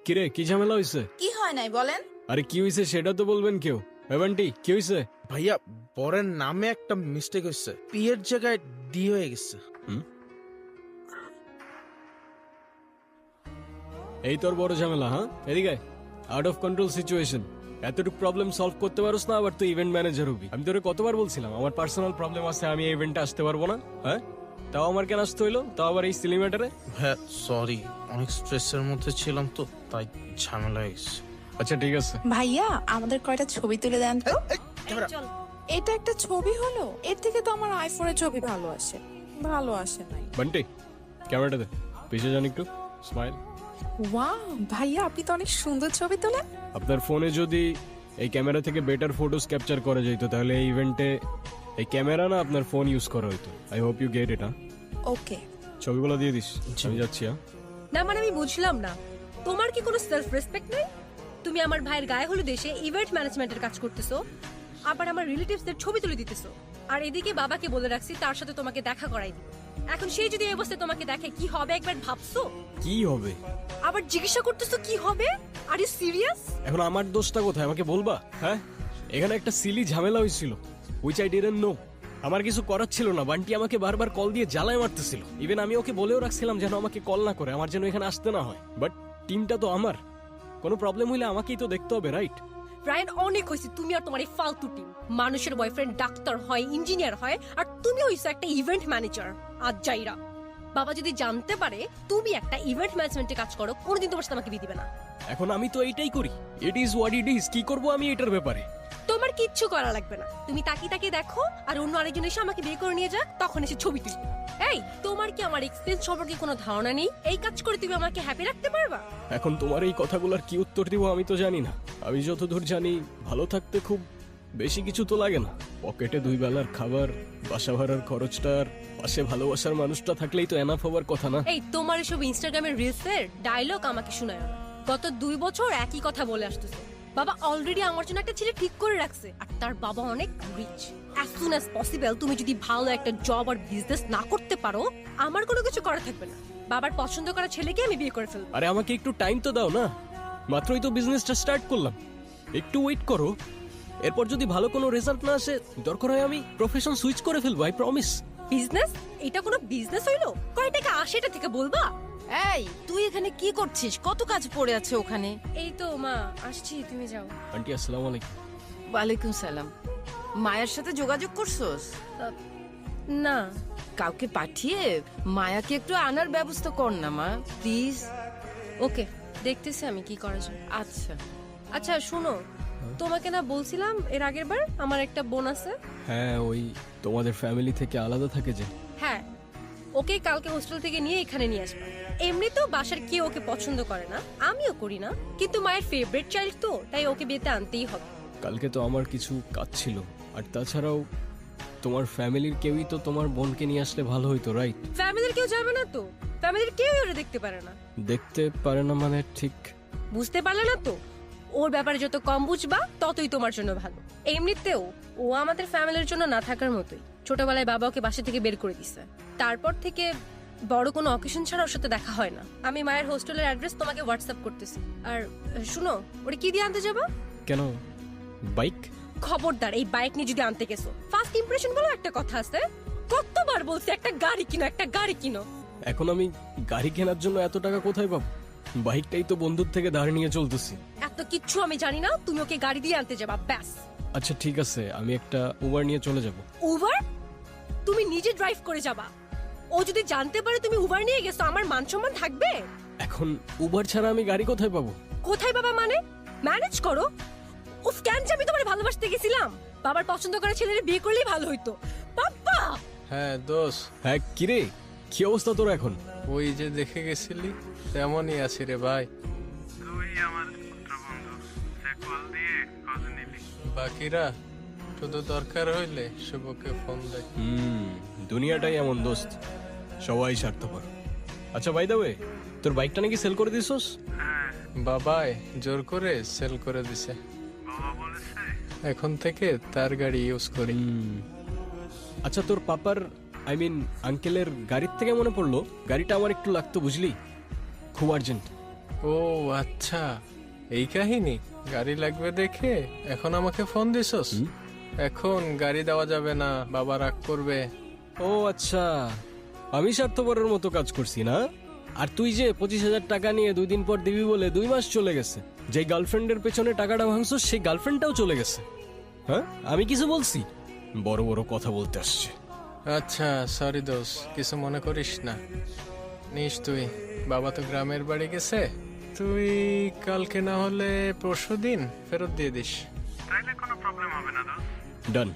কিরে কি ঝামেলা হইছে? কি হয় নাই বলেন? আরে কি হইছে সেটা তো বলবেন কেউ। এভান্টি কি হইছে? ভাইয়া বরের নামে একটা মিস্টেক হয়েছে, পি এর জায়গায় ডি হয়ে গেছে। এই তোর বড় ঝামেলা? হ্যাঁ এদিকে আউট অফ কন্ট্রোল সিচুয়েশন। এতটুকু প্রবলেম সলভ করতে পারোস না, আবার তুই ইভেন্ট ম্যানেজার হবি। আমি তোরে কতবার বলছিলাম আমার পার্সোনাল প্রবলেম আছে, আমি এই ইভেন্টে আসতে পারবো না। হ্যাঁ তাও আমার কেন আসতে হইলো, তাও আবার এই সিলি ম্যাটারে? হ্যাঁ সরি, অনেক স্ট্রেসের মধ্যে ছিলাম তো, তাই ঝামেলা হয়ে গেছে। আচ্ছা ঠিক আছে। ভাইয়া আমাদের কয়টা ছবি তুলে দেন তো। ক্যামেরা। এটা একটা ছবি হলো, এর থেকে তো আমার আইফোনের ছবি ভালো আসে। ভালো আসে নাই। বান্টি ক্যামেরাটা দে, পিছিয়ে যান একটু, স্মাইল। ওয়াও ভাইয়া আপনি তো অনেক সুন্দর ছবি তোলেন। আপনার ফোনে যদি এই ক্যামেরা থেকে বেটার ফটোস ক্যাপচার করা যেত তাহলে এই ইভেন্টে এই ক্যামেরা না আপনার ফোন ইউজ করা হইতো। I hope you get it. Okay ছবিগুলো দিয়ে দিস, আমি যাচ্ছি। হ্যাঁ না মানে আমি বুঝলাম না, তোমার কি কোনো সেলফ রেসপেক্ট নেই? তুমি আমার ভাইয়ের গায়ে হলুদ দেশে ইভেন্ট ম্যানেজমেন্টের কাজ করতেছো, আবার আমার রিলেটিভসদের ছবি তুলে দিতেছো, আর এদিকে বাবাকে বলে রাখছি তার সাথে তোমাকে দেখা করাই দিই। এখন সেই যদি এই অবস্থায় তোমাকে দেখে কি হবে একবার ভাবছো? কি হবে? আবার জিজ্ঞাসা করতেছো কি হবে? Are you serious? এখন আমার দোষটা কোথায় আমাকে বলবা? হ্যাঁ এখানে একটা সিলি ঝামেলা হয়েছিল, উইচ আই ডিডন্ট নো। আমার কিছু করার ছিল না, বান্টি আমাকে বারবার কল দিয়ে জ্বালায় মারতেছিল। ইভেন আমি ওকে বলেও রাখছিলাম যেন আমাকে কল না করে, আমার যেন এখানে আসতে না হয়। বাট টিমটা তো আমার, কোনো প্রবলেম হইলে আমাকেই তো দেখতে হবে, রাইট? রায়ন অনেক হয়েছে তুমি আর তোমার এই ফালতু টিম। মানুষের বয়ফ্রেন্ড ডাক্তার হয়, ইঞ্জিনিয়ার হয়, আর তুমি হইছো একটা ইভেন্ট ম্যানেজার। আজ যাইরা বাবা যদি জানতে পারে তুমি একটা ইভেন্ট ম্যানেজমেন্টে কাজ করো, কোনোদিন তোমার সাথে আমাকে বিয়ে দিবে না। এখন আমি তো এইটাই করি, it is what it is. কি করবো আমি এটার ব্যাপারে? তোমার কিচ্ছু করা লাগবে না, তুমি তাকিয়ে তাকিয়ে দেখো আর অন্য আরেকজন এসে আমাকে বিয়ে করে নিয়ে যাক, তখন এসে ছবি তুলি। এই তোমার কি আমার এক্সপেরিয়েন্স সম্পর্কে কোনো ধারণা নেই? এই কাজ করে তুমি আমাকে হ্যাপি রাখতে পারবা? এখন তোমার এই কথাগুলোর কি উত্তর দিব আমি তো জানি না। আমি যতদূর জানি ভালো থাকতে খুব বেশি কিছু তো লাগে না। পকেটে 2 বেলার খাবার, বাসা ভাড়ার খরচটা, আর পাশে ভালোবাসার মানুষটা থাকলেই তো এনাফ হবার কথা না? এই তোমার এসব ইনস্টাগ্রামের রিলসের ডায়লগ আমাকে শোনায় না। গত 2 বছর একই কথা বলে আসতেছে। বাবা অলরেডি আমার জন্য একটা ছেলে ঠিক করে রাখছে, আর তার বাবা অনেক rich. As soon as possible তুমি যদি ভালো একটা জব আর বিজনেস না করতে পারো, আমার কোনো কিছু করা থাকবে না। বাবার পছন্দ করা ছেলেকে আমি বিয়ে করে ফেলবো। আরে আমাকে একটু টাইম তো দাও না, মাত্রই তো বিজনেসটা স্টার্ট করলাম, একটু ওয়েট করো। এরপর যদি ভালো কোনো রেজাল্ট না আসে, দরকার হয় আমি প্রফেশন সুইচ করে ফেলবো, আই প্রমিস। বিজনেস? এটা কোনো বিজনেস হইলো? কয় টাকা আসে এটা থেকে বলবা? এই তুই এখানে কি করছিস? কত কাজ পড়ে আছে ওখানে। এই তো মা আসছি, তুমি যাও। আন্টি আসসালামু আলাইকুম। ওয়ালাইকুম সালাম। মায়ের সাথে যোগাযোগ করছস? না। কাউকে পাঠিয়ে মায়াকে একটু আনার ব্যবস্থা কর না মা, প্লিজ। ওকে দেখতেছি আমি কি করা যায়। আচ্ছা আচ্ছা শুনো, তোমাকে না বলছিলাম এর আগের বার আমার একটা বোন আছে? হ্যাঁ ওই তোমাদের ফ্যামিলি থেকে আলাদা থাকে যে। হ্যাঁ, ওকে কালকে হোস্টেল থেকে নিয়ে এখানে নিয়ে আসবা। এমনিতেও বাসার কেউ ওকে পছন্দ করে না, আমিও করি না, কিন্তু মায়ের ফেভারিট চাইল্ড তো, তাই ওকে বিয়েতে আনতেই হবে। কালকে তো আমার কিছু কাজ ছিল, আর তাছাড়াও তোমার ফ্যামিলির কেউই তো তোমার বোনকে নিয়ে আসলে ভালো হইতো, রাইট? ফ্যামিলির কেউ যাবে না তো? ফ্যামিলির কেউই ওরা দেখতে পারে না। দেখতে পারে না মানে? ঠিক বুঝতে পারলে না তো? ওর ব্যাপারে যত কম বুঝবা ততই তোমার জন্য ভালো। এমনিতেও ও আমাদের ফ্যামিলির জন্য না থাকার মতোই। ছোটবেলায় বাবা ওকে বাসা থেকে বের করে দিছে, তারপর থেকে বড় কোনো অকেশন ছাড়া ওর সাথে দেখা হয় না। আমি মায়ের হোস্টেলের অ্যাড্রেস তোমাকে হোয়াটসঅ্যাপ করতেছি। আর শুনো, ওরে কি দিয়ে আনতে যাবা? কেন? বাইক? খবরদার এই বাইক নিয়ে যদি আনতে গেছো, ফার্স্ট ইমপ্রেশন বলো একটা কথা আছে। কতবার বলছি একটা গাড়ি কিনো, একটা গাড়ি কিনো। এখন আমি গাড়ি কেনার জন্য এত টাকা কোথায় পাবো? বাইকটাই তো বন্ধুর থেকে ধার নিয়ে চলতেছি। এত কিচ্ছু আমি জানি না, তুমি ওকে গাড়ি দিয়ে আনতে যাবা ব্যাস। আচ্ছা ঠিক আছে, আমি একটা উবার নিয়ে চলে যাব। উবার? তুমি নিজে ড্রাইভ করে যাবা? ও যদি জানতে পারে তুমি উবার নিয়ে গেছো, আমার মান সম্মান থাকবে? এখন উবার ছাড়া আমি গাড়ি কোথায় পাবো? কোথায় বাবা মানে? ম্যানেজ করো। উফ, কেন যে আমি তোমার ভালোবাসতে গেছিলাম? বাবার পছন্দ করা ছেলের বিয়ে করলেই ভালো হইতো। বাবা! হ্যাঁ দোষ, হ্যাঁ কিরে, কি অবস্থা তোর এখন? ওই যে দেখে গেছিলি তেমনই আছি রে ভাই। তুই আমার পুত্র বন্ধু, সে কল দিয়ে খোঁজ নিলি। বাকিরা শুধু দরকার হইলে শুভকে ফোন দেয়। দুনিয়াটাই এমন দোস্ত, সবাই স্বার্থপর। আচ্ছা বাই দ্য ওয়ে, তোর বাইকটা নাকি সেল করে দিছস? হ্যাঁ, বাবাই জোর করে সেল করে দিছে। বাবা বলেছে এখন থেকে তার গাড়ি ইউজ করি। আচ্ছা তোর পাপার আই মিন আঙ্কেলের গাড়ির থেকে মনে পড়লো, গাড়িটা আমার একটু লাগতো বুঝলি, খুব আর্জেন্ট। ও আচ্ছা, এই কাহিনী। গাড়ি লাগবে দেখে এখন আমাকে ফোন দিছস? এখন গাড়ি দেওয়া যাবে না, বাবা রাগ করবে। ও আচ্ছা, আমি স্বার্থপরের মতো কাজ করছি না? আর তুই যে 25,000 টাকা নিয়ে 2 দিন পর দিবি বলে 2 মাস চলে গেছে, যে গার্লফ্রেন্ডের পেছনে টাকাটা ভাঙছস সেই গার্লফ্রেন্ডটাও চলে গেছে। হ্যাঁ, আমি কিছু বলছি? বড় বড় কথা বলতে আসছে। আচ্ছা সরি দোষ, কিছু মনে করিস না। নিস তুই, বাবা তো গ্রামের বাড়ি গেছে, তুই কালকে না হলে পরশু দিন ফেরত দিয়ে দিস। তাইলে কোনো প্রবলেম হবে না দোস্ত। ডান।